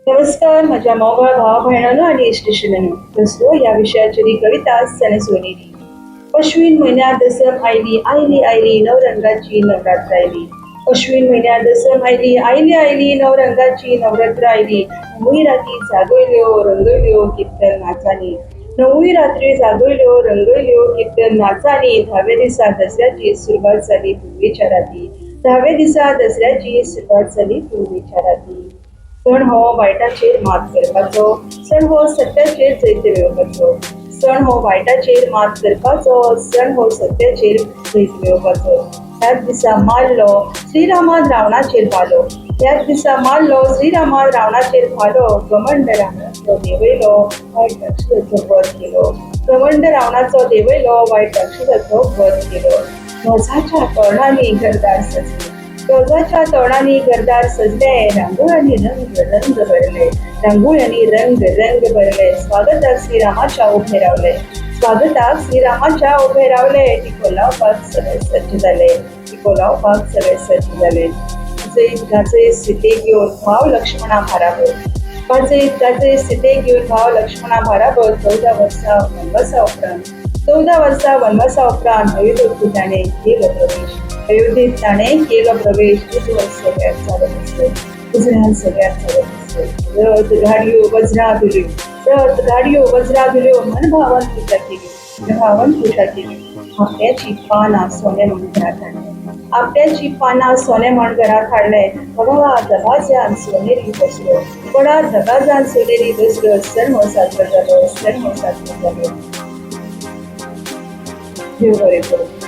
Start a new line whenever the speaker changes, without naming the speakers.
नमस्कार माझ्या मोगळ्या भावा बहिणांनो आणि इष्टिशिलांनो बसलो या विषयाची कविता सणसोनेरी. अश्विन महिन्यात दसम आयली आयली आयली नवरंगाची नवरात्र आयली. अश्विन महिन्यात दसम आयली आयली आयली नवरंगाची नवरात्र आयली. नववी रात्री जागयल्यो रंगयल्यो कीर्तन नाचाली. नववी रात्री जागयल्यो रंगयल्यो कीर्तन नाचाली. 10व्या दिसा दसऱ्याची सुरुवात झाली पूर्वीच्या रात्री. 10व्या दिसा दसऱ्याची सुरुवात झाली पूर्वीच्या रात्री. सण हो वाईटाचेर मात करपाचो, सण हो सत्याचेर जैत मेळोवपाचो. सण हो वाईटाचेर मात करपाचो, सण हो सत्याचेर जैत मेळोवपाचो. ह्याच दिसा मारलो श्रीरामान रावणाचेर भालो. ह्याच दिसा मारलो श्रीरामान रावणाचेर भालो. घमंड रावणाचो देवयलो वायट राक्षसाचो वध केलो. घमंड रावणाचो देवयलो वायट राक्षसाचो वध केलो. ध्वजाच्या तोरणांनी घरदार सजले. ध्वजाच्या तोरणांनी घरदार सजले. रांगोळ्यांनी रंग रंग भरले. रांगोळ्यांनी रंग रंग भरले. स्वागताक श्रीरामाच्या उभे रावले. स्वागताक श्रीरामाच्या उभे रावले. टिको लावपाक सगळे सज्ज झाले. टिको लावपाक सगळे सज्ज झाले. गाजयत गाजयत सीते घेऊन भाव लक्ष्मणा भाराभर. गाजयत गाजयत सीते घेऊन भाव लक्ष्मणा भाराभर. 14 वर्सां वनवासा उपरांत 14 वर्सां वनवासा उपरांत अयोध्येत ताणे केलो प्रवेश. अयोध्येत ताणे केलो प्रवेश. उजवाड सगळ्यात चालत असतो. उजळ्यान सगळ्यात चालत असतो. रथ गाडयो वज्रा भिल्यो. रथ गाडयो वज्रा भिल्यो. मन भावन पूजा केली. मन भावन पूजा केली. आपट्याची पानां सोने म्हण घरात हाडले. आपट्याची पानां सोने म्हण घरात हाडले. बडा दगाजान सोनेरी दसरो. बडा दगाजान सोनेरी दसरो. सण हो साजरो जालो. सण हो साजरो जालो. देव बरें करूं.